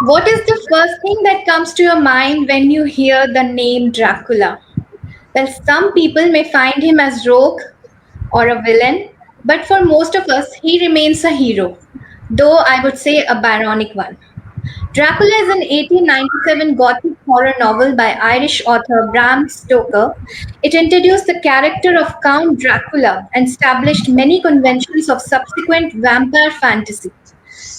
What is the first thing that comes to your mind when you hear the name Dracula? Well, some people may find him as rogue or a villain, but for most of us, he remains a hero, though I would say a Byronic one. Dracula is an 1897 Gothic horror novel by Irish author Bram Stoker. It introduced the character of Count Dracula and established many conventions of subsequent vampire fantasy.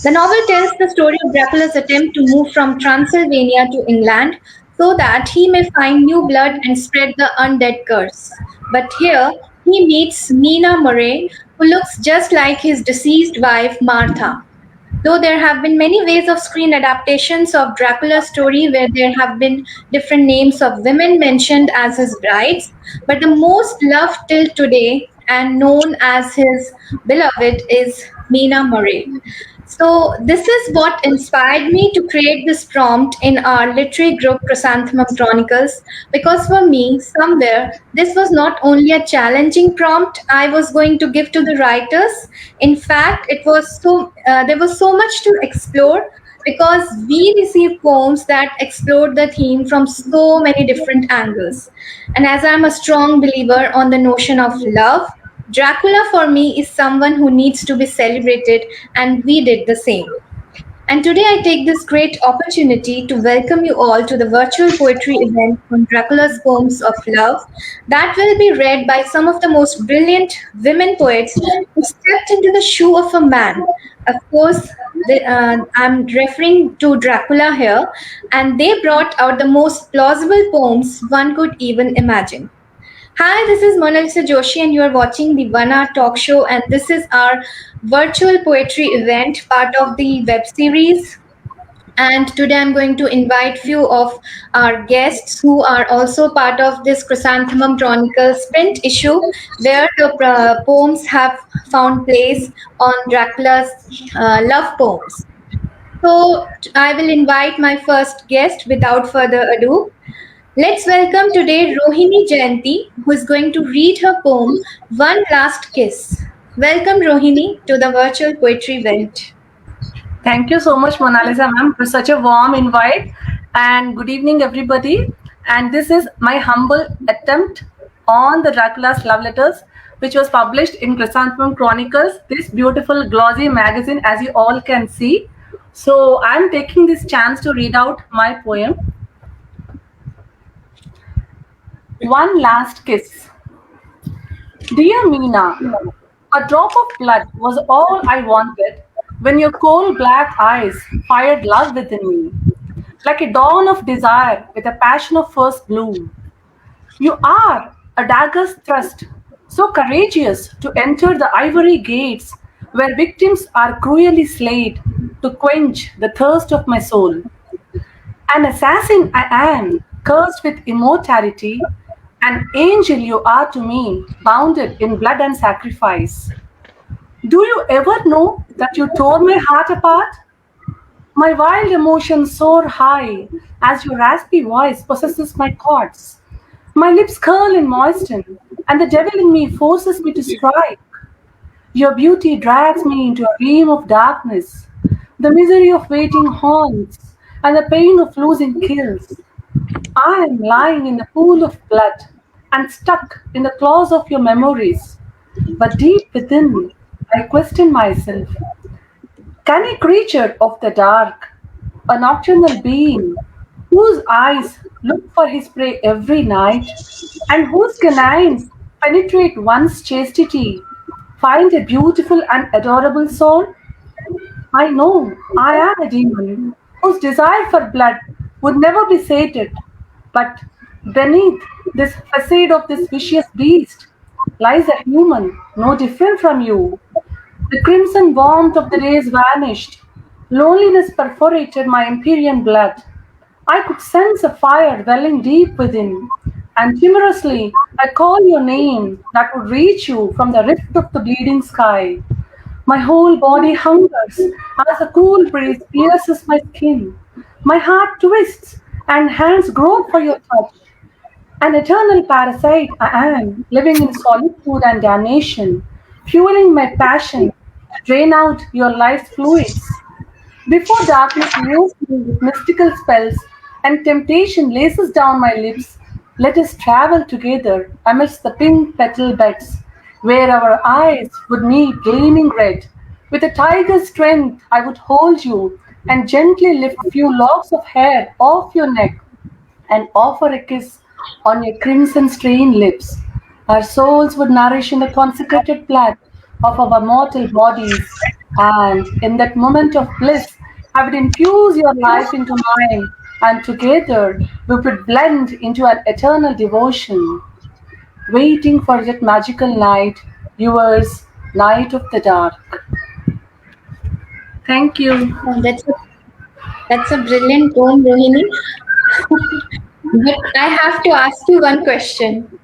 The novel tells the story of Dracula's attempt to move from Transylvania to England so that he may find new blood and spread the undead curse. But here, he meets Mina Murray, who looks just like his deceased wife Martha. Though there have been many ways of screen adaptations of Dracula's story where there have been different names of women mentioned as his brides, but the most loved till today and known as his beloved is Mina Murray. So, this is what inspired me to create this prompt in our literary group Chrysanthemum Chronicles because for me, somewhere, this was not only a challenging prompt I was going to give to the writers. In fact, there was so much to explore because we received poems that explored the theme from so many different angles. And as I'm a strong believer on the notion of love, Dracula for me is someone who needs to be celebrated, and we did the same. And today I take this great opportunity to welcome you all to the virtual poetry event on Dracula's Poems of Love that will be read by some of the most brilliant women poets who stepped into the shoe of a man. Of course, I'm referring to Dracula here, and they brought out the most plausible poems one could even imagine. Hi, this is Mona Lisa Joshi, and you are watching the One Hour Talk Show. And this is our virtual poetry event, part of the web series. And today I'm going to invite few of our guests who are also part of this Chrysanthemum Chronicles print issue, where the poems have found place on Dracula's love poems. So I will invite my first guest without further ado. Let's welcome today Rohini Jayanti, who is going to read her poem One Last Kiss. Welcome, Rohini, to the virtual poetry event. Thank you so much, Mona Lisa ma'am, for such a warm invite. And good evening, everybody. And this is my humble attempt on the Dracula's Love Letters, which was published in Chrysanthemum Chronicles, this beautiful glossy magazine, as you all can see. So I'm taking this chance to read out my poem, One Last Kiss. Dear Meena, a drop of blood was all I wanted when your coal black eyes fired love within me, like a dawn of desire with a passion of first bloom. You are a dagger's thrust, so courageous to enter the ivory gates where victims are cruelly slayed to quench the thirst of my soul. An assassin I am, cursed with immortality, an angel you are to me, bounded in blood and sacrifice. Do you ever know that you tore my heart apart? My wild emotions soar high as your raspy voice possesses my chords. My lips curl and moisten, and the devil in me forces me to strike. Your beauty drags me into a dream of darkness. The misery of waiting haunts, and the pain of losing kills. I am lying in the pool of blood and stuck in the claws of your memories. But deep within, I question myself. Can a creature of the dark, a nocturnal being, whose eyes look for his prey every night, and whose canines penetrate one's chastity, find a beautiful and adorable soul? I know I am a demon whose desire for blood would never be sated, but beneath this facade of this vicious beast lies a human no different from you. The crimson warmth of the rays vanished. Loneliness perforated my Empyrean blood. I could sense a fire welling deep within, and timorously I call your name that would reach you from the rift of the bleeding sky. My whole body hungers as a cool breeze pierces my skin. My heart twists and hands grope for your touch. An eternal parasite I am, living in solitude and damnation, fueling my passion to drain out your life's fluids. Before darkness moves me with mystical spells and temptation laces down my lips, let us travel together amidst the pink petal beds, where our eyes would meet gleaming red. With a tiger's strength, I would hold you and gently lift few locks of hair off your neck and offer a kiss on your crimson stained lips. Our souls would nourish in the consecrated blood of our mortal bodies, and in that moment of bliss, I would infuse your life into mine, and together we would blend into an eternal devotion, waiting for that magical night, yours, Night of the Dark. Thank you. Oh, that's a brilliant poem, Rohini. But I have to ask you one question.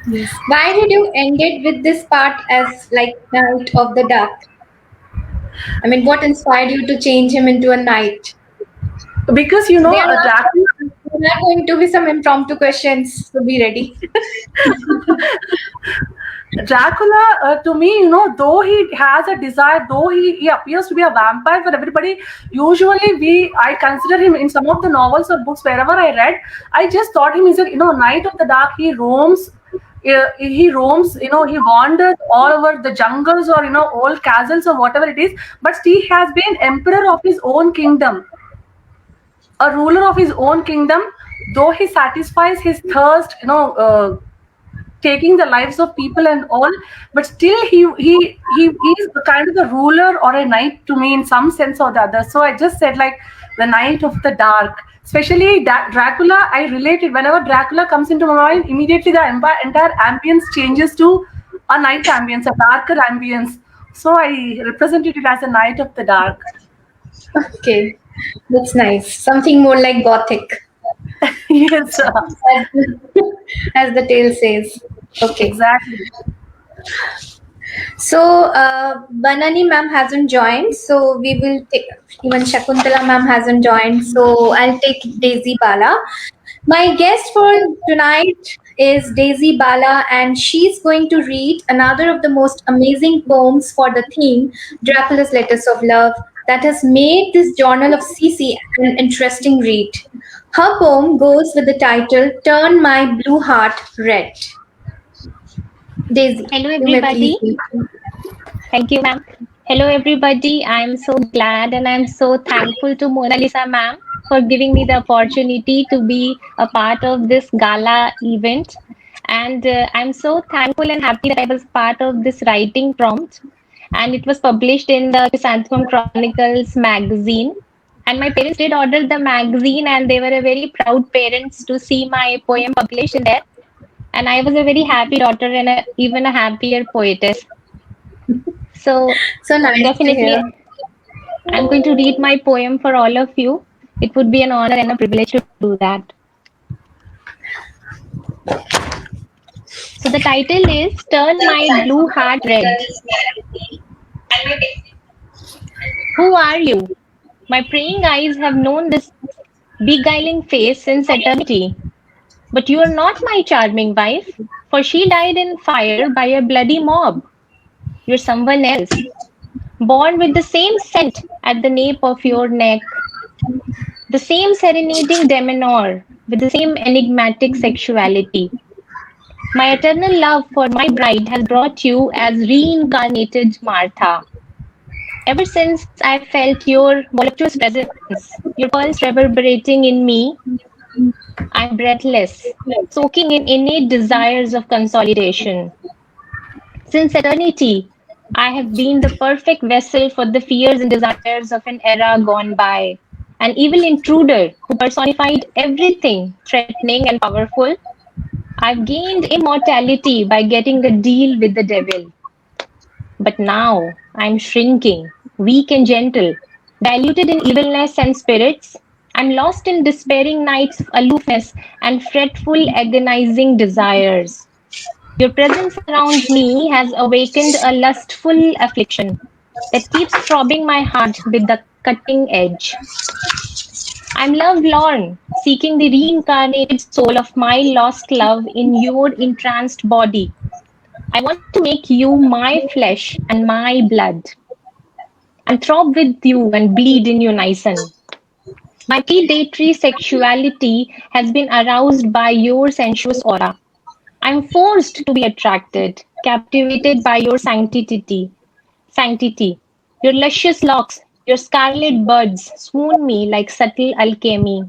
Yes. Why did you end it with this part as like Night of the Dark? I mean, what inspired you to change him into a knight? Because you know, There are Dracula. there are going to be some impromptu questions, so be ready. Dracula, to me, though he has a desire, though he appears to be a vampire for everybody, usually I consider him in some of the novels or books wherever I read, I just thought him is a, Knight of the Dark. He roams, he wanders all over the jungles or, old castles or whatever it is, but he has been emperor of his own kingdom, a ruler of his own kingdom, though he satisfies his thirst, taking the lives of people and all, but still he is the kind of a ruler or a knight to me in some sense or the other. So I just said like the Night of the Dark, especially that Dracula. I related whenever Dracula comes into my mind, immediately the entire ambience changes to a night ambience, a darker ambience. So I represented it as a Night of the Dark. Okay, that's nice. Something more like gothic, Yes, as as the tale says. Okay. exactly. So, Banani ma'am hasn't joined, so we will take, even Shakuntala ma'am hasn't joined, so I'll take Daisy Bala. My guest for tonight is Daisy Bala, and she's going to read another of the most amazing poems for the theme Dracula's Letters of Love that has made this Journal of CC an interesting read. Her poem goes with the title Turn My Blue Heart Red. Daisy, Hello, you may please everybody. read. Thank you, ma'am. Hello, everybody. I'm so glad and I'm so thankful to Mona Lisa, ma'am, for giving me the opportunity to be a part of this gala event. And I'm so thankful and happy that I was part of this writing prompt. And it was published in the Chrysanthemum Chronicles magazine. And my parents did order the magazine, and they were a very proud parents to see my poem published in there. And I was a very happy daughter and even a happier poetess. So So nice to definitely, hear. I'm going to read my poem for all of you. It would be an honor and a privilege to do that. So the title is Turn My Blue Heart Red. Who are you? My praying eyes have known this beguiling face since eternity. But you are not my charming wife, for she died in fire by a bloody mob. You're someone else, born with the same scent at the nape of your neck, the same serenading demeanor, with the same enigmatic sexuality. My eternal love for my bride has brought you as reincarnated Martha. Ever since I felt your voluptuous presence, your pearls reverberating in me, I'm breathless, soaking in innate desires of consolidation. Since eternity, I have been the perfect vessel for the fears and desires of an era gone by. An evil intruder who personified everything threatening and powerful. I've gained immortality by getting a deal with the devil. But now I'm shrinking, weak and gentle, diluted in evilness and spirits. I'm lost in despairing nights of aloofness and fretful, agonizing desires. Your presence around me has awakened a lustful affliction that keeps throbbing my heart with the cutting edge. I'm love-lorn, seeking the reincarnated soul of my lost love in your entranced body. I want to make you my flesh and my blood. and throb with you and bleed in unison. My predatory sexuality has been aroused by your sensuous aura. I'm forced to be attracted, captivated by your sanctity. Your luscious locks, your scarlet buds swoon me like subtle alchemy.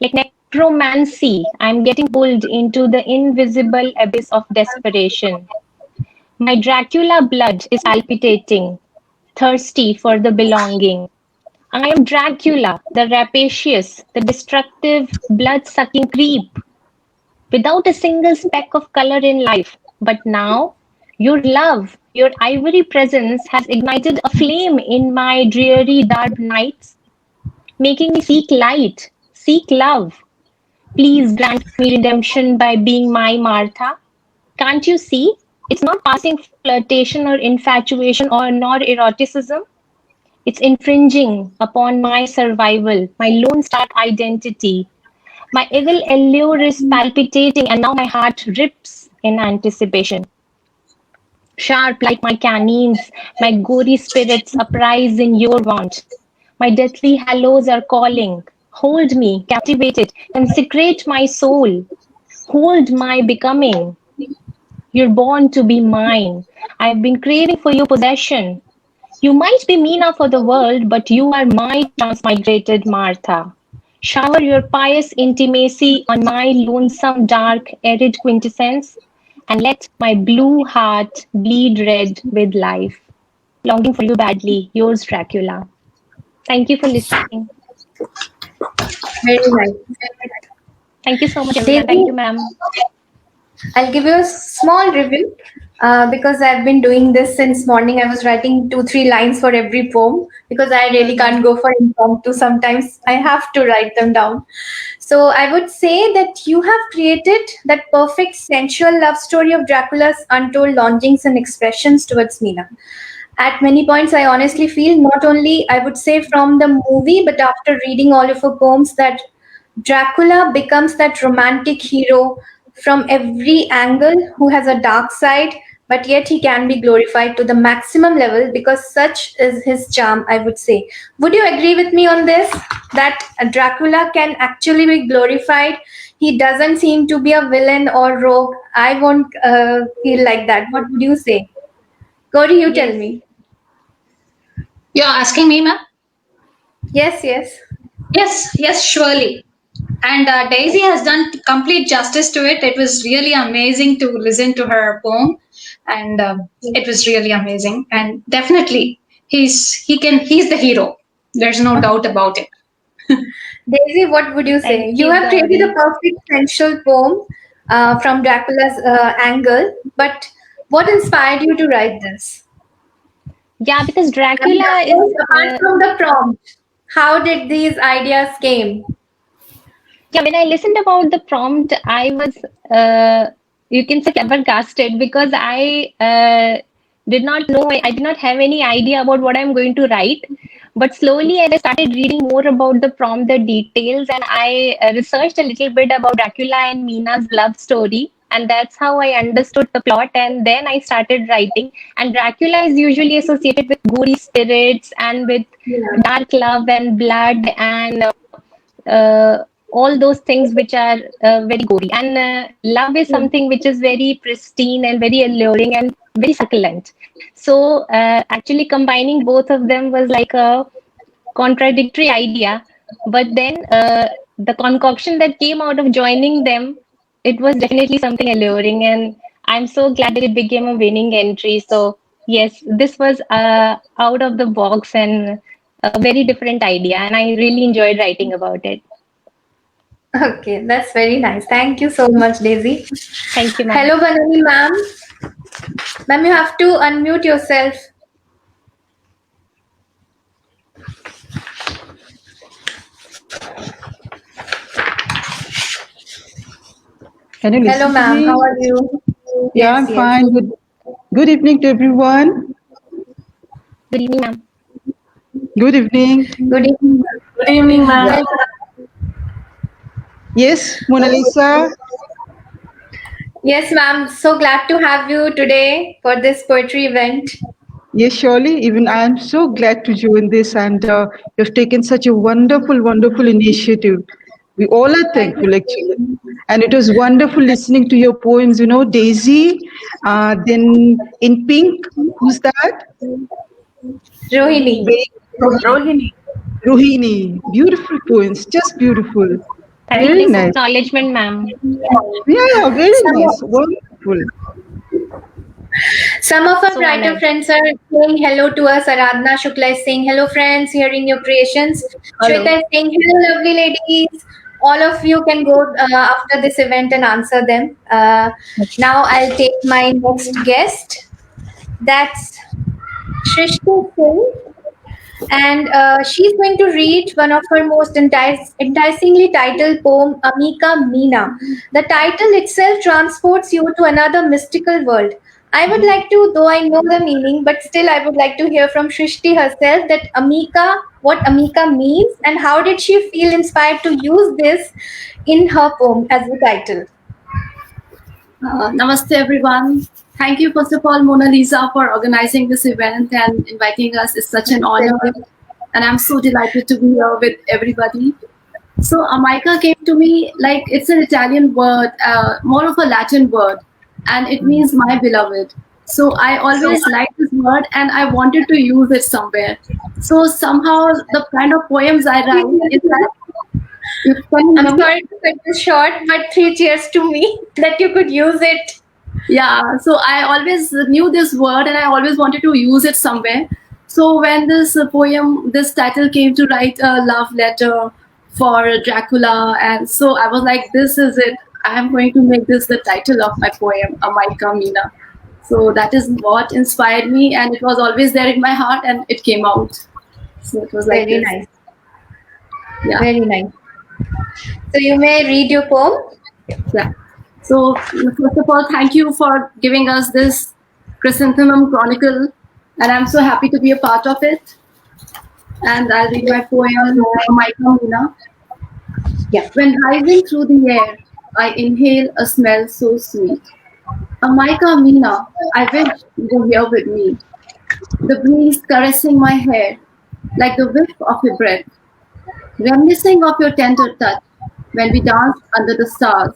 Like necromancy, I'm getting pulled into the invisible abyss of desperation. My Dracula blood is palpitating, thirsty for the belonging. I am Dracula, the rapacious, the destructive, blood sucking creep, without a single speck of color in life. But now, your love, your ivory presence has ignited a flame in my dreary dark nights, making me seek light, seek love. Please grant me redemption by being my Martha. Can't you see? It's not passing flirtation or infatuation or nor eroticism. It's infringing upon my survival, my Lone Star identity. My evil allure is palpitating, and now my heart rips in anticipation. Sharp like my canines, my gory spirits uprise in your want. My deathly hallows are calling. Hold me, captivated, consecrate my soul. Hold my becoming. You're born to be mine. I've been craving for your possession. You might be Mina for the world, but you are my transmigrated Martha. Shower your pious intimacy on my lonesome, dark, arid quintessence, and let my blue heart bleed red with life. Longing for you badly, yours, Dracula. Thank you for listening. Very nice. Thank you so much, everyone. Daisy, Thank you, ma'am. I'll give you a small review because I've been doing this since morning. I was writing 2-3 lines for every poem because I really can't go for impromptu. Sometimes I have to write them down. So I would say that you have created that perfect sensual love story of Dracula's untold longings and expressions towards Mina. At many points, I honestly feel not only I would say from the movie, but after reading all of her poems, that Dracula becomes that romantic hero from every angle who has a dark side, but yet he can be glorified to the maximum level because such is his charm, I would say. Would you agree with me on this? That Dracula can actually be glorified. He doesn't seem to be a villain or rogue. I won't feel like that. What would you say? Gauri, you tell Yes. me. You're asking me, ma'am? Yes, yes. Yes, yes, surely. And Daisy has done complete justice to it. It was really amazing to listen to her poem, and it was really amazing. And definitely, he's the hero. There's no doubt about it. Daisy, what would you say? Thank You you, have created a Gauri. perfect sensual poem from Dracula's angle, but what inspired you to write this? Yeah, because I mean, Dracula of is course, apart from the prompt, how did these ideas came? yeah, when I listened about the prompt, I was, you can say, flabbergasted because I did not know, I did not have any idea about what I'm going to write. But slowly, as I started reading more about the prompt, the details, and I researched a little bit about Dracula and Mina's love story. And that's how I understood the plot. And then I started writing. And Dracula is usually associated with gory spirits and with Yeah. dark love and blood and all those things which are very gory. And love is something which is very pristine and very alluring and very succulent. So actually combining both of them was like a contradictory idea. But then the concoction that came out of joining them, it was definitely something alluring. And I'm so glad that it became a winning entry. So yes, this was out of the box and a very different idea. And I really enjoyed writing about it. Okay, that's very nice. Thank you so much, Daisy. Thank you, ma'am. Hello, Banani ma'am. Ma'am, you have to unmute yourself. Can you Hello, listen to ma'am. me? How are you? Yeah, Yes, I'm yes. fine. Good evening to everyone. Good evening, ma'am. Good evening. Good evening. Good evening, ma'am. Welcome. Yes, Mona Lisa. Yes, ma'am. So glad to have you today for this poetry event. Yes, surely. Even I am so glad to join this, and you've taken such a wonderful, wonderful initiative. We all are Thank thankful, actually. you. And it was wonderful listening to your poems. Daisy. Then in pink, who's that? Rohini. Very Rohini. Rohini. Beautiful poems, just beautiful. Thank Very you for nice. acknowledgement, ma'am. Yeah, very Some nice. of, Wonderful. some of our So writer honored. friends are saying hello to us. Aradhana Shukla is saying hello, friends, hearing your creations. Hello. Shweta is saying hello, lovely ladies. All of you can go after this event and answer them. Now I'll take my next guest. That's Shrishti Singh. And she's going to read one of her most enticingly titled poem, Amika Meena. The title itself transports you to another mystical world. I would like to, though I know the meaning, but still I would like to hear from Shrishti herself that Amika, what Amika means, and how did she feel inspired to use this in her poem as the title. Namaste, everyone. Thank you, first of all, Mona Lisa, for organizing this event and inviting us. It's such an honor, and I'm so delighted to be here with everybody. So, Amica came to me like it's an Italian word, more of a Latin word, and it means my beloved. So, I always liked this word and I wanted to use it somewhere. So, somehow, the kind of poems I write is that you can I'm hear me? sorry to cut this short, but three cheers to me that you could use it. Yeah, so I always knew this word and I always wanted to use it somewhere. So when this poem, this title came to write a love letter for Dracula, and so I was like, this is it. I am going to make this the title of my poem, Amaika Meena. So that is what inspired me, and it was always there in my heart, and it came out. So it was like Very this. nice. Yeah. Very nice. So you may read your poem. Yeah. So first of all, thank you for giving us this Chrysanthemum Chronicle, and I'm so happy to be a part of it. And I'll read my poem, Michael Mina. Yeah. When rising through the air, I inhale a smell so sweet. Mica Mina, I wish you were here with me. The breeze caressing my hair, like the whiff of your breath, reminiscing of your tender touch when we danced under the stars,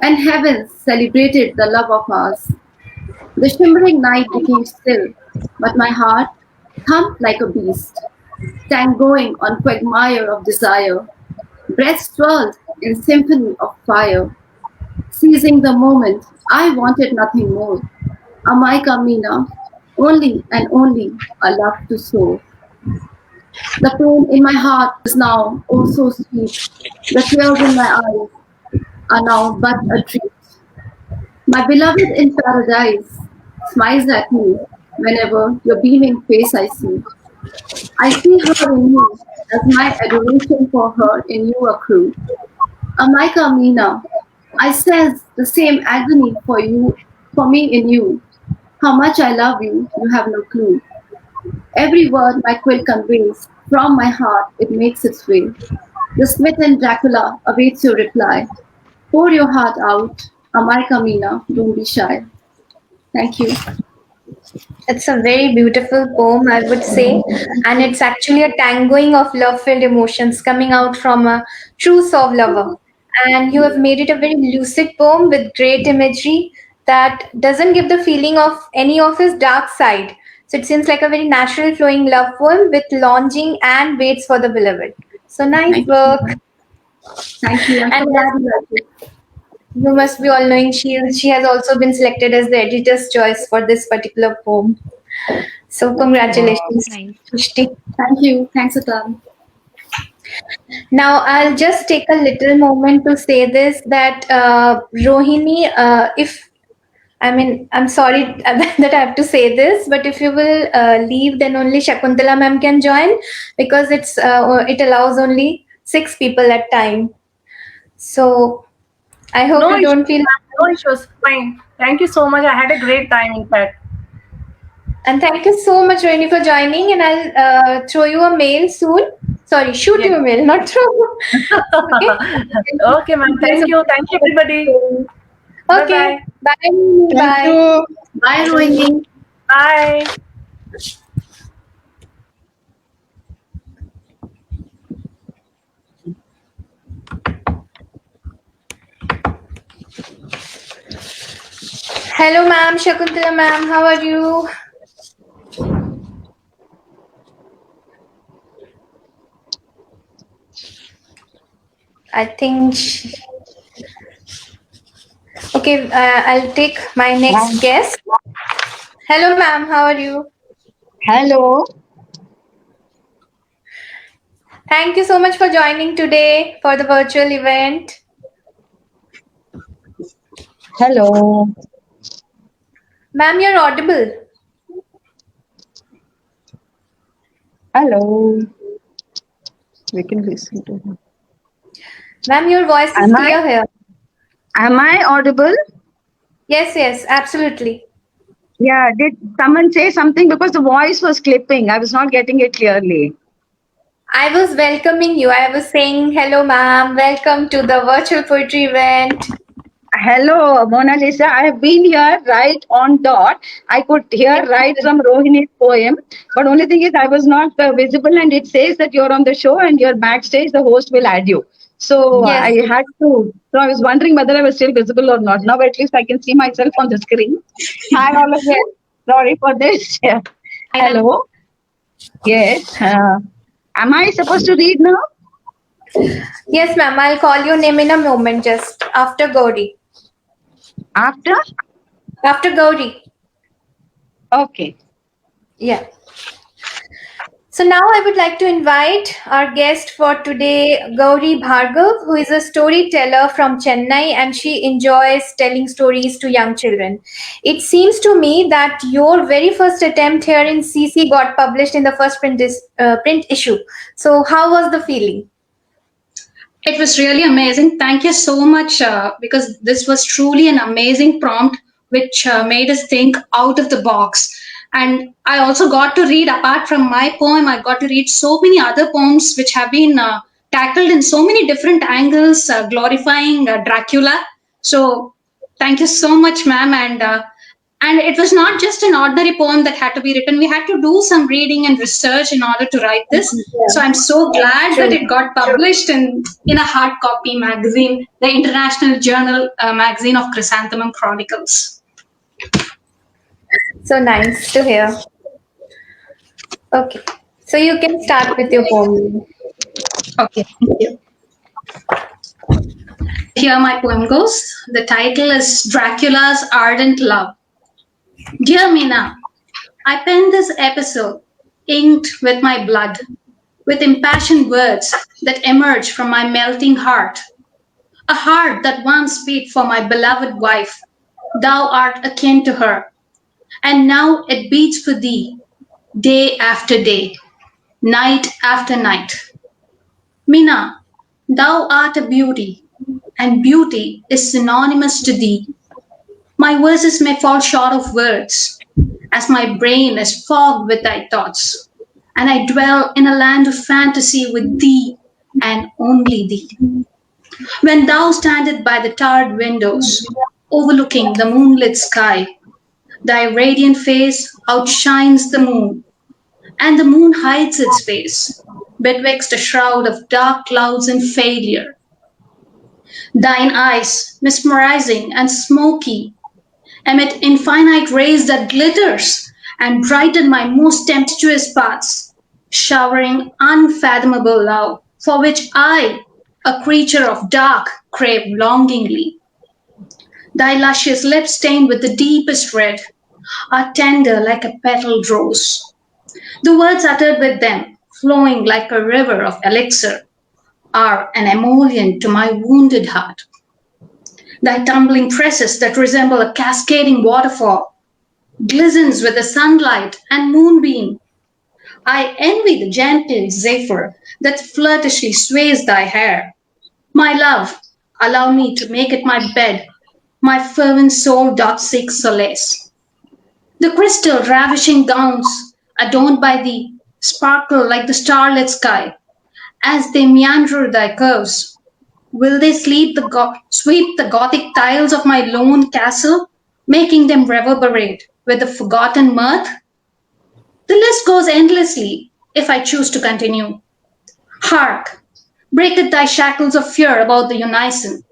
and heavens celebrated the love of ours. The shimmering night became still, but my heart thumped like a beast, tangoing on quagmire of desire. Breath swirled in symphony of fire. Seizing the moment, I wanted nothing more. Amaika Mina, only and only a love to soar. The pain in my heart is now oh so sweet. The tears in my eyes are now but a treat. My beloved in paradise smiles at me whenever your beaming face I see. I see her in you as my adoration for her in you accrue. Amaika Mina, I sense the same agony for you, for me in you. How much I love you, you have no clue. Every word my quill conveys, from my heart it makes its way. The smitten Dracula awaits your reply. Pour your heart out, Amaika Mina, don't be shy. Thank you. It's a very beautiful poem, I would say, and it's actually a tangoing of love-filled emotions coming out from a true soul lover. And you have made it a very lucid poem with great imagery that doesn't give the feeling of any of his dark side. So it seems like a very natural flowing love poem with longing and waits for the beloved. So nice Thank work. you. Thank you. I'm so And glad you liked it. you must be all knowing she has also been selected as the editor's choice for this particular poem. So congratulations, Nice. Srishti. Thank you. Thanks a ton. Now I'll just take a little moment to say this that Rohini, if I mean I'm sorry that I have to say this, but if you will leave, then only Shakuntala ma'am can join because it allows only 6 people at time. So I hope No you issues, don't feel. ma'am. No issues. Fine. Thank you so much. I had a great time, in fact. And thank you so much, Rohini, for joining. And I'll throw you a mail soon. Sorry, shoot Yes. you a mail, not throw. Okay. Okay, ma'am. Thank you. Thank you, everybody. Okay. Bye-bye. Bye. Thank Bye. you. Bye, Rohini. Bye. Hello, ma'am. Shakuntala, ma'am. How are you? I think. Okay, I'll take my next guest. Hello, ma'am. How are you? Hello. Thank you so much for joining today for the virtual event. Hello. Ma'am, you're audible. Hello. We can listen to him. Ma'am, your voice is Am I clear here. audible? Yes, absolutely. Yeah. Did someone say something because the voice was clipping? I was not getting it clearly. I was welcoming you. I was saying, hello, ma'am. Welcome to the virtual poetry event. Hello, Mona Lisa. I have been here right on dot. I could hear right from Rohini's poem, but only thing is I was not visible, and it says that you're on the show and you're backstage. The host will add you. So Yes. I had to. So I was wondering whether I was still visible or not. Now at least I can see myself on the screen. Hi, all of Yes. you. Sorry for this. Yeah. Hello. Yes. Am I supposed to read now? Yes, ma'am. I'll call your name in a moment, just after Gauri. After? After Gauri. Okay. Yeah. So now I would like to invite our guest for today, Gauri Bhargav, who is a storyteller from Chennai, and she enjoys telling stories to young children. It seems to me that your very first attempt here in CC got published in the first print issue. So how was the feeling? It was really amazing. Thank you so much because this was truly an amazing prompt which made us think out of the box. And I also got to read, apart from my poem, I got to read so many other poems which have been tackled in so many different angles, glorifying Dracula. So thank you so much, ma'am. And it was not just an ordinary poem that had to be written. We had to do some reading and research in order to write this. So I'm so glad that it got published in a hard copy magazine, the International Journal magazine of Chrysanthemum Chronicles. So nice to hear. Okay. So you can start with your poem. Okay, thank you. Here my poem goes. The title is Dracula's Ardent Love. Dear Mina, I penned this episode inked with my blood, with impassioned words that emerge from my melting heart. A heart that once beat for my beloved wife. Thou art akin to her, and now it beats for thee, day after day, night after night. Mina, thou art a beauty, and beauty is synonymous to thee. My verses may fall short of words, as my brain is fogged with thy thoughts, and I dwell in a land of fantasy with thee and only thee. When thou standest by the tarred windows, overlooking the moonlit sky, thy radiant face outshines the moon, and the moon hides its face betwixt a shroud of dark clouds and failure. Thine eyes, mesmerizing and smoky, emit infinite rays that glitters and brighten my most tempestuous paths, showering unfathomable love, for which I, a creature of dark, crave longingly. Thy luscious lips stained with the deepest red are tender like a petaled rose. The words uttered with them, flowing like a river of elixir, are an emollient to my wounded heart. Thy tumbling tresses that resemble a cascading waterfall glistens with the sunlight and moonbeam. I envy the gentle zephyr that flirtishly sways thy hair. My love, allow me to make it my bed, my fervent soul doth seek solace. The crystal ravishing gowns adorned by thee sparkle like the starlit sky as they meander thy curves. Will they sweep the Gothic tiles of my lone castle, making them reverberate with the forgotten mirth? The list goes endlessly if I choose to continue. Hark! Breaketh thy shackles of fear about the unison.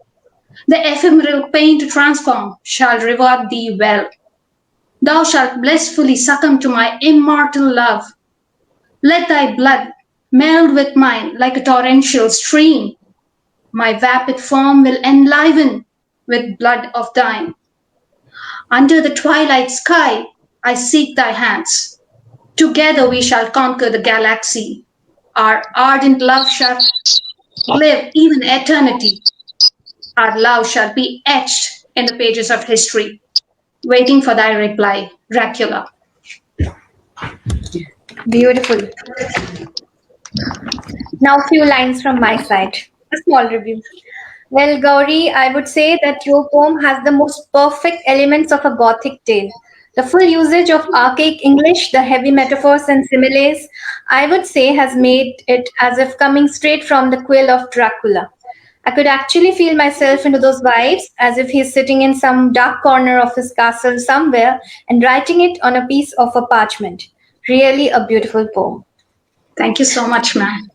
The ephemeral pain to transform shall reward thee well. Thou shalt blissfully succumb to my immortal love. Let thy blood meld with mine like a torrential stream. My vapid form will enliven with blood of thine. Under the twilight sky, I seek thy hands. Together we shall conquer the galaxy. Our ardent love shall live even eternity. Our love shall be etched in the pages of history, waiting for thy reply, Dracula. Beautiful. Now, a few lines from my side. A small review. Well, Gauri, I would say that your poem has the most perfect elements of a Gothic tale. The full usage of archaic English, the heavy metaphors and similes, I would say, has made it as if coming straight from the quill of Dracula. I could actually feel myself into those vibes as if he's sitting in some dark corner of his castle somewhere and writing it on a piece of a parchment. Really a beautiful poem. Thank you so much, ma'am.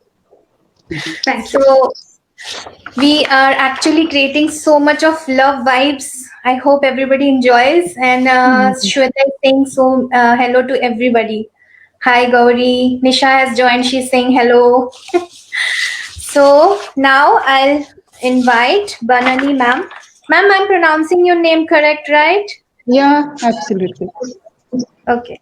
Thank you. So, we are actually creating so much of love vibes. I hope everybody enjoys. And Shweta is saying so hello to everybody. Hi Gauri. Nisha has joined. She's saying hello. So now I'll invite Banani ma'am. Ma'am, I'm pronouncing your name correct, right? Yeah, absolutely. Okay.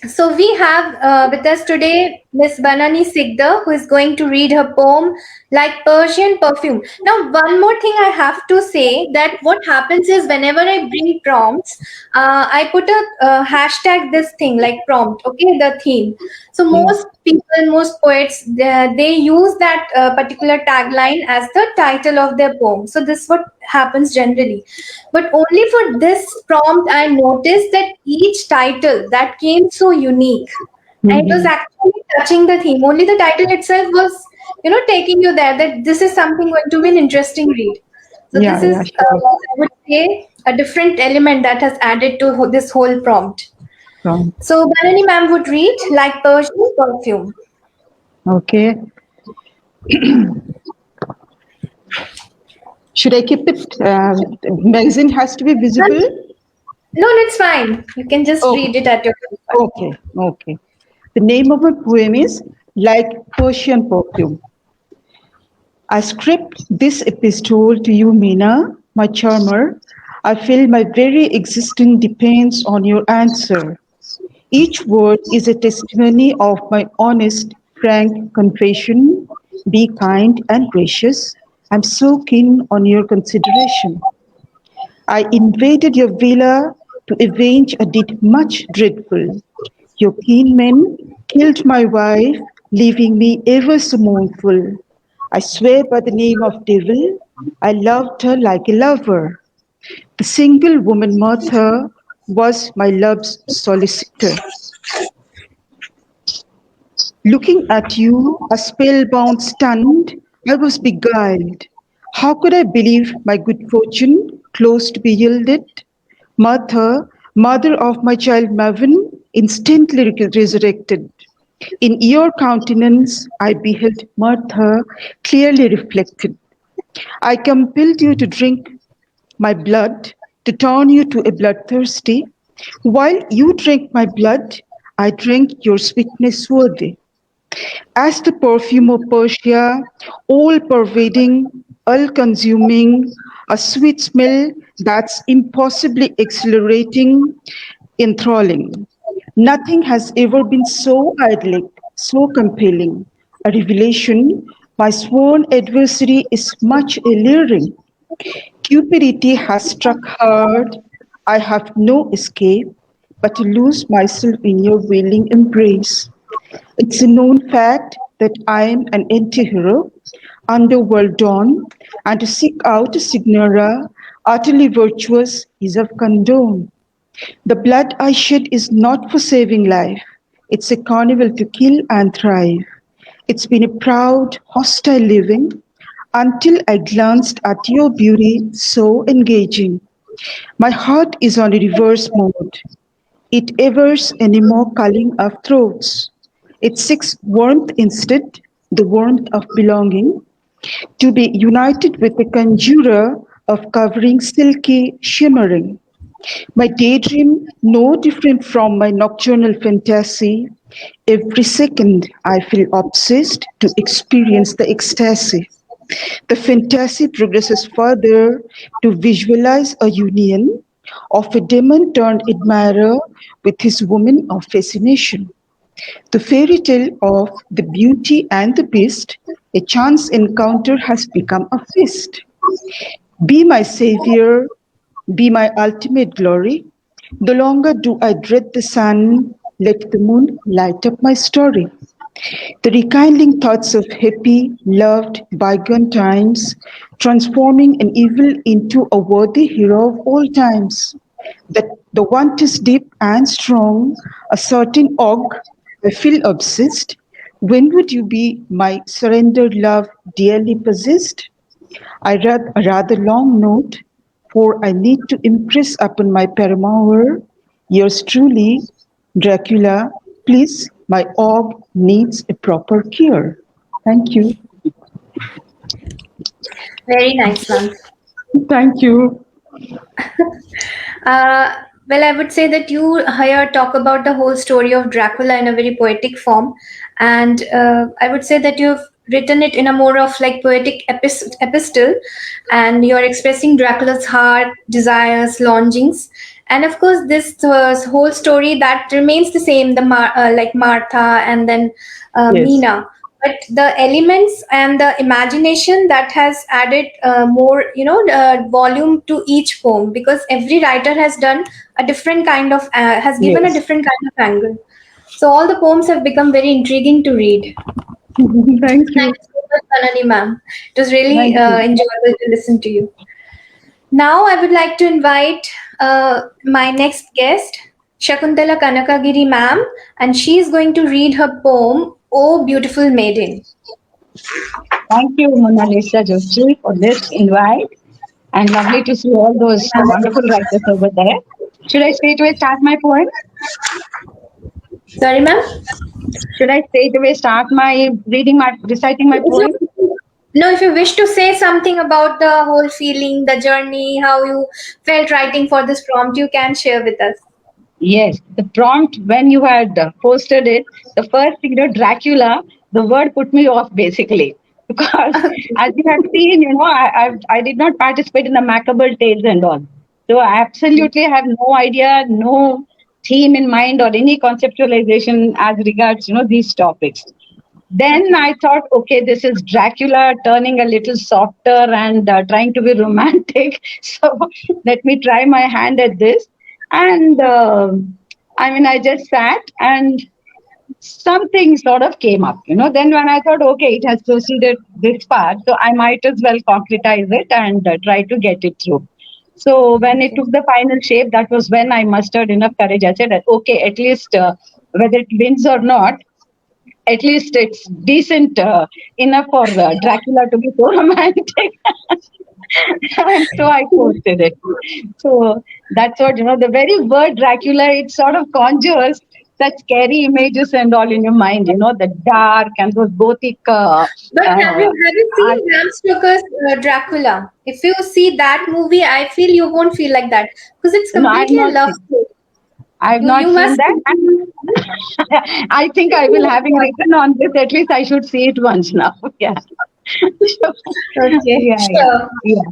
So we have with us today Miss Banani Sigdar, who is going to read her poem Like Persian Perfume. Now, one more thing I have to say that what happens is whenever I bring prompts, I put a hashtag this thing like prompt, okay, the theme. So most people, most poets, they use that particular tagline as the title of their poem. So this is what happens generally. But only for this prompt, I noticed that each title that came so unique. And it was actually touching the theme. Only the title itself was, taking you there that this is something going to be an interesting read. So Yeah, this yeah, is, sure. I would say, a different element that has added to this whole prompt. So, So Banani ma'am would read Like Persian Perfume. okay. Should I keep it? Magazine has to be visible. No, it's fine. You can just Oh, read it at your comfort. okay, okay. The name of my poem is Like Persian Perfume. I script this epistle to you, Meena, my charmer. I feel my very existence depends on your answer. Each word is a testimony of my honest, frank confession. Be kind and gracious. I'm so keen on your consideration. I invaded your villa to avenge a deed much dreadful. Your keen men killed my wife, leaving me ever so mournful. I swear by the name of devil, I loved her like a lover. The single woman Martha was my love's solicitor. Looking at you, a spellbound, stunned, I was beguiled. How could I believe my good fortune close to be yielded? Martha, mother of my child Mavin, instantly resurrected. In your countenance, I beheld Martha clearly reflected. I compelled you to drink my blood, to turn you to a bloodthirsty. While you drank my blood, I drank your sweetness worthy. As the perfume of Persia, all pervading, all consuming, a sweet smell that's impossibly exhilarating, enthralling. Nothing has ever been so idyllic, so compelling. A revelation, my sworn adversary is much alluring. Cupidity has struck hard. I have no escape but to lose myself in your willing embrace. It's a known fact that I am an anti-hero, underworld dawn, and to seek out a Signora, utterly virtuous, is of condone. The blood I shed is not for saving life. It's a carnival to kill and thrive. It's been a proud, hostile living until I glanced at your beauty so engaging. My heart is on a reverse mode. It evers anymore culling of throats. It seeks warmth instead, the warmth of belonging, to be united with the conjurer of covering silky shimmering. My daydream, no different from my nocturnal fantasy. Every second I feel obsessed to experience the ecstasy. The fantasy progresses further to visualize a union of a demon turned admirer with his woman of fascination. The fairy tale of the beauty and the beast, a chance encounter has become a feast. Be my savior, be my ultimate glory. The longer do I dread the sun, let the moon light up my story. The rekindling thoughts of happy, loved, bygone times, transforming an evil into a worthy hero of all times. That the want is deep and strong, a certain ague, I feel obsessed. When would you be my surrendered love, dearly possessed? I read a rather long note, for I need to impress upon my paramour. Yours truly, Dracula. Please, my orb needs a proper cure. Thank you. Very nice, ma'am. Thank you. Well, I would say that you here talk about the whole story of Dracula in a very poetic form, and I would say that you've written it in a more of like poetic epistle, and you're expressing Dracula's heart, desires, longings, and of course, this whole story that remains the same, like Martha and then Yes. Mina, but the elements and the imagination that has added more volume to each poem, because every writer has done a different kind of has given a Yes. different kind of angle, so all the poems have become very intriguing to read. Thank Thank you. you so much, Kanani ma'am. It was really Thank you. enjoyable to listen to you. Now I would like to invite my next guest, Shakuntala Kanakagiri ma'am, and she is going to read her poem, "Oh Beautiful Maiden." Thank you, Mona Lisa Joshi, for this invite. And lovely to see all those wonderful writers over there. Should I straight away start my poem? Sorry, ma'am? Should I straight away start my reciting my If poem? you, no, if you wish to say something about the whole feeling, the journey, how you felt writing for this prompt, you can share with us. Yes, the prompt when you had posted it, the first thing, Dracula, the word put me off basically. Because as you have seen, I did not participate in the Macabre tales and all. So I absolutely have no idea, no theme in mind or any conceptualization as regards, these topics. Then Okay. I thought, okay, this is Dracula turning a little softer and trying to be romantic. So let me try my hand at this. And I just sat and something sort of came up. Then when I thought, okay, it has proceeded this far, so I might as well concretize it and try to get it through. So when it Okay. took the final shape, that was when I mustered enough courage. I said, okay, at least whether it wins or not, at least it's decent enough for Dracula to be so romantic. And so I posted it. So that's what, the very word Dracula, it sort of conjures such scary images and all in your mind, the dark and those gothic. But have you Art. seen Bram Stoker's Dracula? If you see that movie, I feel you won't feel like that because it's No, I've completely a not love seen. story. I've You not seen must. that. I think I will, having written on this, at least I should see it once now. Yeah. So, Okay, yeah, yeah, sure. yeah.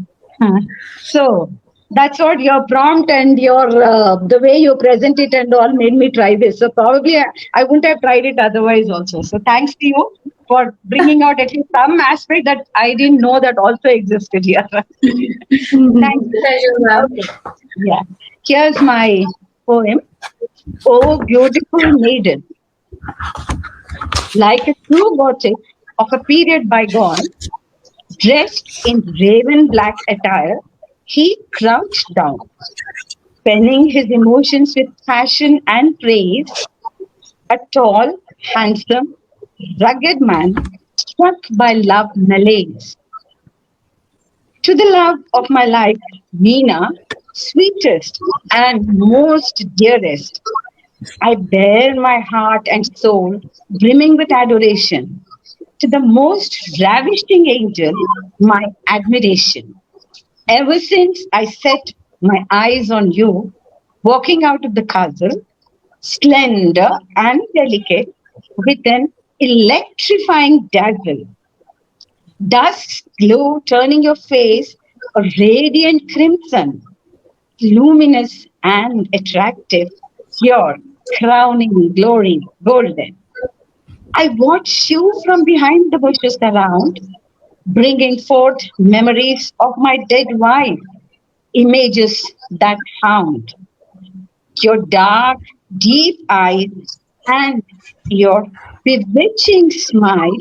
Huh. So that's what your prompt and your the way you present it and all made me try this. So probably I wouldn't have tried it otherwise also. So thanks to you for bringing out at least some aspect that I didn't know that also existed here. Thank you. Pleasure, ma'am. Okay. Yeah. Here's my poem. Oh, beautiful maiden, like a true Gothic of a period bygone, dressed in raven black attire, he crouched down, penning his emotions with passion and praise, a tall, handsome, rugged man struck by love malaise. To the love of my life, Meena, sweetest and most dearest, I bare my heart and soul, brimming with adoration, to the most ravishing angel, my admiration. Ever since I set my eyes on you, walking out of the castle, slender and delicate, with an electrifying dazzle, dusk's glow turning your face a radiant crimson, luminous and attractive, pure, crowning glory, golden. I watch you from behind the bushes around, bringing forth memories of my dead wife, images that hound. Your dark, deep eyes and your bewitching smile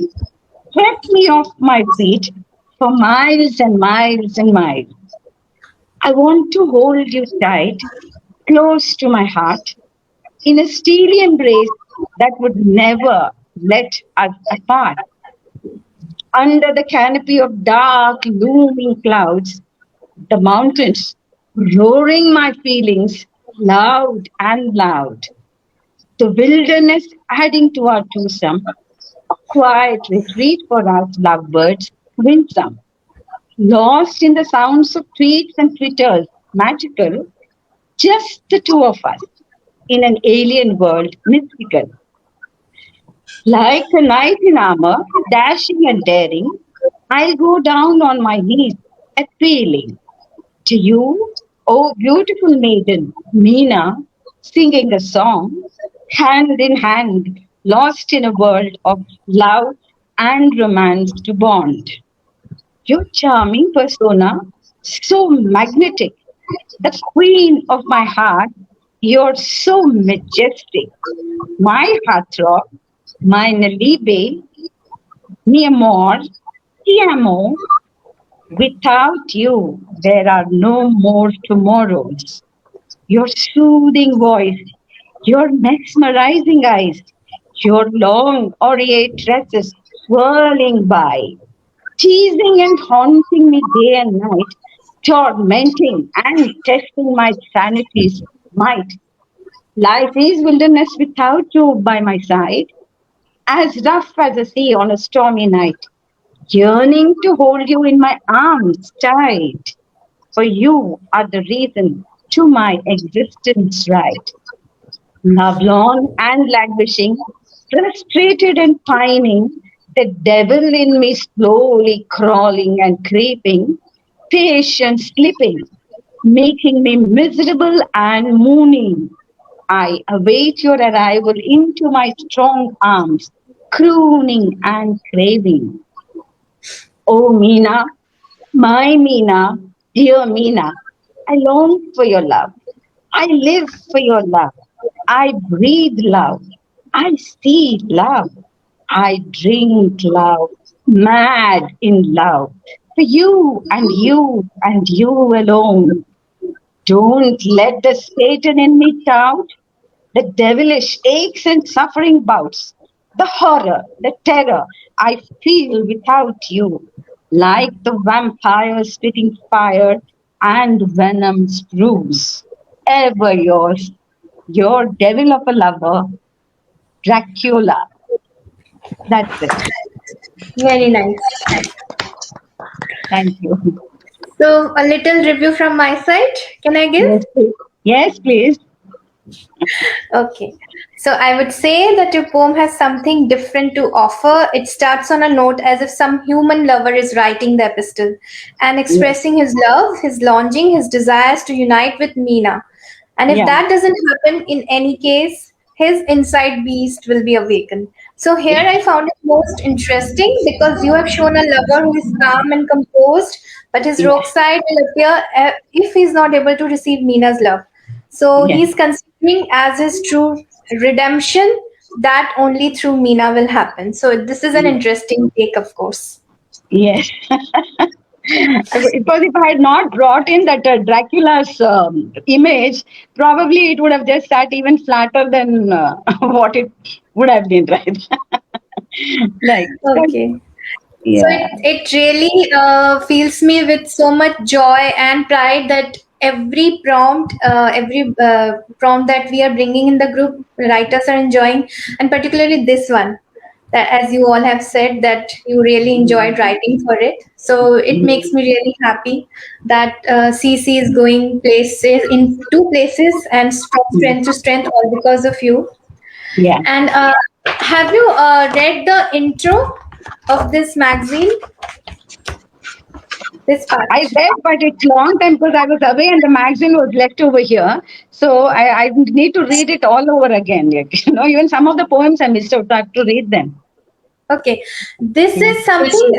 swept me off my feet for miles and miles and miles. I want to hold you tight, close to my heart, in a steely embrace that would never let us apart. Under the canopy of dark, looming clouds, the mountains roaring my feelings loud and loud, the wilderness adding to our twosome, a quiet retreat for us lovebirds, winsome, lost in the sounds of tweets and twitters, magical, just the two of us in an alien world, mystical. Like a knight in armor, dashing and daring, I'll go down on my knees, appealing to you, oh beautiful maiden, Meena, singing a song, hand in hand, lost in a world of love and romance to bond. Your charming persona, so magnetic, the queen of my heart, you're so majestic. My heartthrob, my Nalibe, mi amor, ti amo. Without you, there are no more tomorrows. Your soothing voice, your mesmerizing eyes, your long aureate tresses swirling by, teasing and haunting me day and night, tormenting and testing my sanity's might. Life is wilderness without you by my side, as rough as a sea on a stormy night, yearning to hold you in my arms tight. For you are the reason to my existence right. Lovelorn and languishing, frustrated and pining, the devil in me slowly crawling and creeping, patience slipping, making me miserable and mooning. I await your arrival into my strong arms, crooning and craving. Oh, Meena, my Meena, dear Meena, I long for your love. I live for your love. I breathe love. I see love. I drink love. Mad in love. For you and you and you alone. Don't let the Satan in me doubt the devilish aches and suffering bouts, the horror, the terror I feel without you, like the vampire spitting fire and venom brews. Ever yours, your devil of a lover, Dracula. That's it. Very nice. Thank you. So, a little review from my side. Can I give? Yes, please. Yes, please. Okay. So I would say that your poem has something different to offer. It starts on a note as if some human lover is writing the epistle and Yes. expressing his love, his longing, his desires to unite with Meena. And if Yeah. that doesn't happen in any case, his inside beast will be awakened. So here I found it most interesting because you have shown a lover who is calm and composed, but his rogue Yes. side will appear if he's not able to receive Meena's love. So Yes. he's considering as his true redemption that only through Meena will happen. So this is an interesting take, of course. Yes. Because if I had not brought in that Dracula's image, probably it would have just sat even flatter than what it would have been, right? Like, Okay. So yeah. it really fills me with so much joy and pride that every prompt that we are bringing in the group, writers are enjoying, and particularly this one. That, as you all have said, that you really enjoyed writing for it. So it makes me really happy that CC is going places in two places and from strength to strength, all because of you. Yeah. And have you read the intro of this magazine? This part. I read, but it's long time because I was away and the magazine was left over here. So I need to read it all over again. Like, even some of the poems I missed out. So I have to read them. Okay, this is something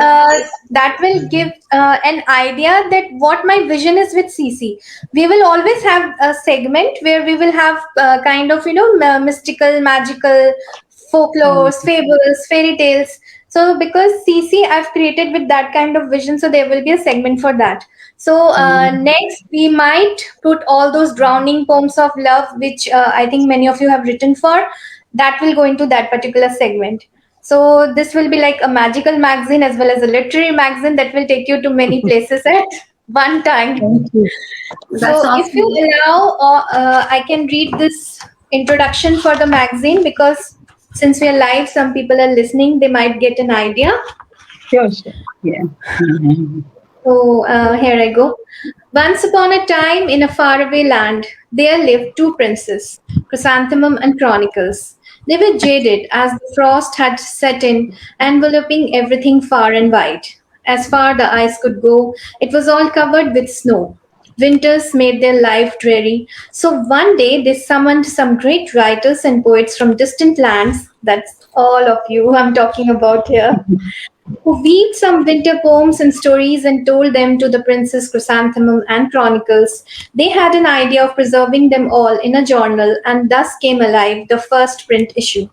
that will give an idea that what my vision is with CC. We will always have a segment where we will have kind of mystical, magical, folklores, fables, fairy tales. So because CC I've created with that kind of vision, so there will be a segment for that. So next we might put all those drowning poems of love, which I think many of you have written for. That will go into that particular segment. So this will be like a magical magazine as well as a literary magazine that will take you to many places at one time. That's So if you awesome. allow, I can read this introduction for the magazine because since we are live, some people are listening, they might get an idea. Sure, sure. Yeah. So here I go. Once upon a time, in a faraway land, there lived two princes, Chrysanthemum and Chronicles. They were jaded as the frost had set in, enveloping everything far and wide. As far the eyes could go, it was all covered with snow. Winters made their life dreary, so one day they summoned some great writers and poets from distant lands. That's all of you I'm talking about here, who weaved some winter poems and stories and told them to the Princess Chrysanthemum and Chronicles. They had an idea of preserving them all in a journal, and thus came alive the first print issue.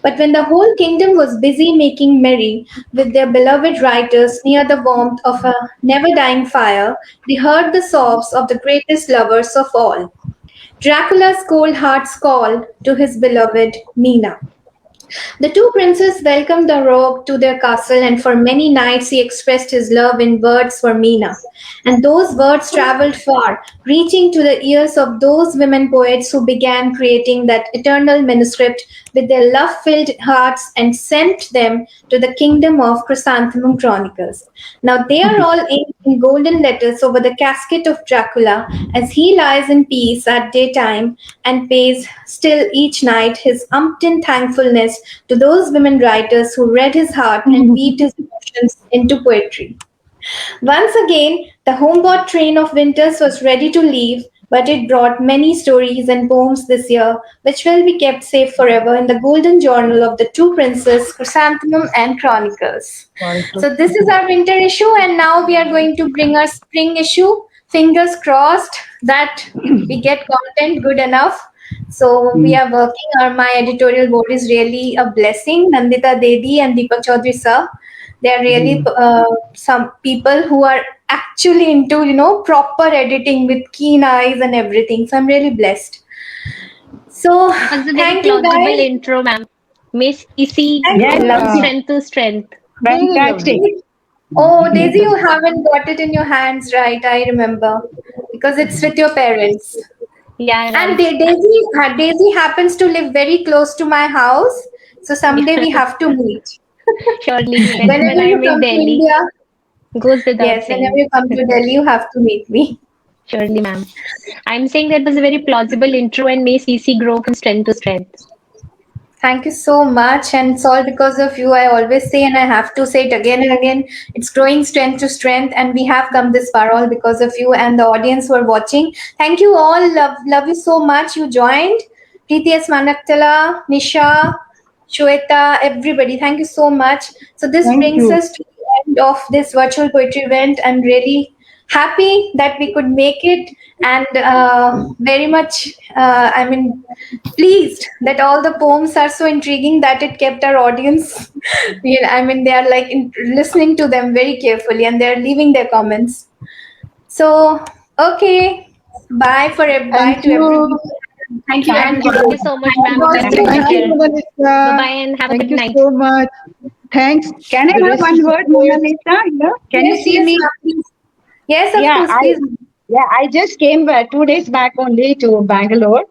But when the whole kingdom was busy making merry with their beloved writers near the warmth of a never dying fire, they heard the sobs of the greatest lovers of all, Dracula's cold heart's call to his beloved Mina. The two princes welcomed the rogue to their castle, and for many nights he expressed his love in words for Mina. And those words traveled far, reaching to the ears of those women poets who began creating that eternal manuscript with their love filled hearts and sent them to the kingdom of Chrysanthemum Chronicles. Now they are all inked in golden letters over the casket of Dracula as he lies in peace at daytime and pays still each night his umpteen thankfulness to those women writers who read his heart and weaved his emotions into poetry. Once again, the homeward train of winters was ready to leave, but it brought many stories and poems this year, which will be kept safe forever in the golden journal of the two princes, Chrysanthemum and Chronicles. So this is our winter issue, and now we are going to bring our spring issue. Fingers crossed that we get content good enough. So we are working. My editorial board is really a blessing. Nandita Dedi and Deepak Chaudhary sir. They are really some people who are actually into proper editing with keen eyes and everything. So I'm really blessed. So That's a very thank you plausible guys. intro, ma'am. Miss EC Thank Yeah. you. from Thank you. strength to strength. Very Fantastic. lovely. Oh, Daisy, you haven't got it in your hands, right? I remember because it's with your parents. Yeah, And right. Daisy happens to live very close to my house, so someday we have to meet. Surely. When Whenever I'm you in come to Delhi, India, goes without yes, whenever saying. you come to Delhi, you have to meet me. Surely, ma'am. I'm saying that was a very plausible intro and may CC grow from strength to strength. Thank you so much, and it's all because of you. I always say, and I have to say it again and again. It's growing strength to strength, and we have come this far all because of you and the audience who are watching. Thank you all. Love you so much. You joined. Preeti S. Manaktala, Nisha, Shweta, everybody. Thank you so much. So this Thank brings you. us to the end of this virtual poetry event. I'm really happy that we could make it, and very much. Pleased that all the poems are so intriguing that it kept our audience. They are like listening to them very carefully, and they're leaving their comments. So, okay, bye Thank to everybody. you. Thank you, And Thank everyone. you so much, and ma'am. It was also a Thank Thank pleasure. you, you. Mona Bye Lisa. bye and have a Thank good you night. so much. Thanks. Can I The have rest one is word, Mona yours. Lisa? Here? Can you yes, see yes, me? ma'am, please. Yes, of Yeah, course, please. Yeah, I just came 2 days back only to Bangalore.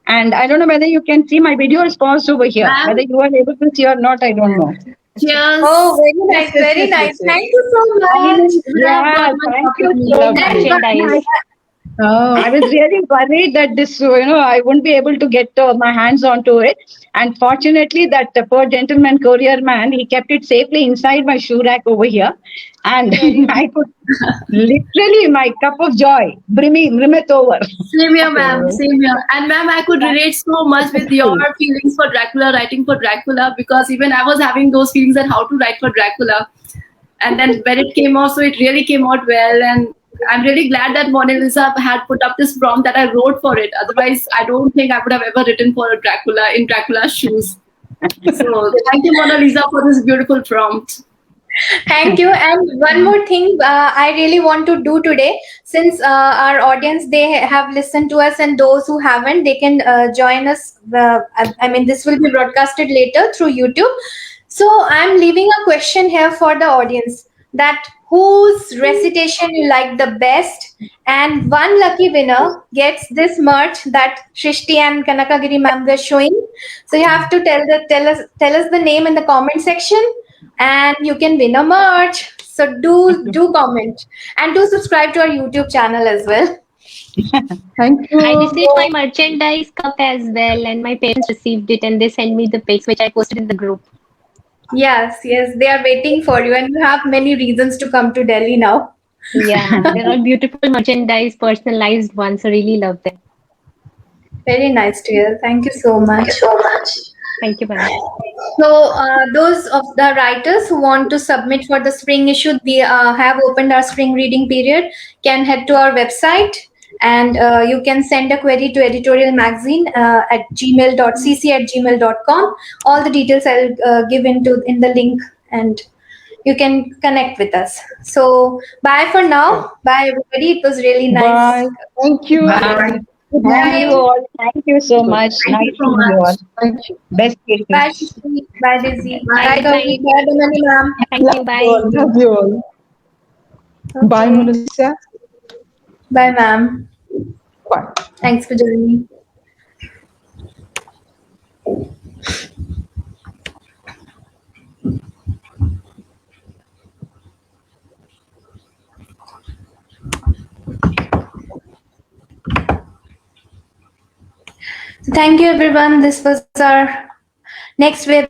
And I don't know whether you can see my video is paused over here. Ma'am, Whether you are able to see or not, I don't know. Oh, cheers. very Yes, nice, yes, very yes, nice. yes, yes. Thank you so I much. mean, I have yeah, got my thank cup you with me. so Love much. merchandise. I was really worried that this, I wouldn't be able to get my hands onto it. And fortunately, that poor gentleman courier man, he kept it safely inside my shoe rack over here. And Very I could literally, my cup of joy, brimeth over. Same here, ma'am. Same here. And ma'am, I could relate so much with your Fantastic. feelings for Dracula, writing for Dracula, because even I was having those feelings that how to write for Dracula. And then when it came out, so it really came out well. And I'm really glad that Mona Lisa had put up this prompt that I wrote for it. Otherwise, I don't think I would have ever written for a Dracula in Dracula's shoes. So thank you, Mona Lisa, for this beautiful prompt. Thank you. And one more thing, I really want to do today, since our audience they have listened to us, and those who haven't, they can join us. I mean, this will be broadcasted later through YouTube. So I'm leaving a question here for the audience: that whose recitation you like the best, and one lucky winner gets this merch that Shrishti and Kanakagiri ma'am were showing. So you have to tell us the name in the comment section, and you can win a merch. So do comment and do subscribe to our YouTube channel as well. Thank I you. received my merchandise cup as well, and my parents received it, and they sent me the pics, which I posted in the group. Yes, yes, they are waiting for you, and you have many reasons to come to Delhi now. Yeah, they're all beautiful merchandise, personalized ones. I really love them. Very nice to hear. Thank you so much. Thank you, ma'am. So, those of the writers who want to submit for the spring issue, we have opened our spring reading period, can head to our website, and you can send a query to editorial magazine at gmail.cc@gmail.com. All the details I'll give in the link, and you can connect with us. So, bye for now. Bye, everybody. It was really nice. Bye. Thank you. Bye. Good Thank you night. all. Thank you so much. Thank you Nice so seeing you all. much. Thank you. Best Bye, wishes. Shishri. Bye, Daisy. Bye. Bye, Good Gauri. night. Bye, Damani ma'am. Thank you. Love you Bye. all. Love you all. Bye, Okay. Melissa. Bye, ma'am. Bye. Thanks for joining. So thank you, everyone. This was our next a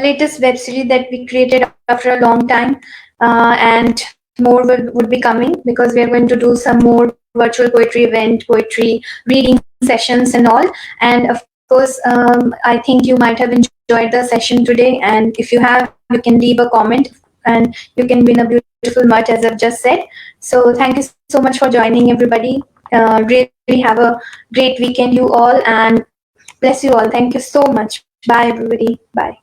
latest web series that we created after a long time, and more would be coming, because we are going to do some more virtual poetry event, poetry reading sessions, and all. And of course, I think you might have enjoyed the session today. And if you have, you can leave a comment, and you can win a beautiful merch, as I've just said. So thank you so much for joining, everybody. Really have a great weekend, you all, and bless you all. Thank you so much. Bye, everybody. Bye.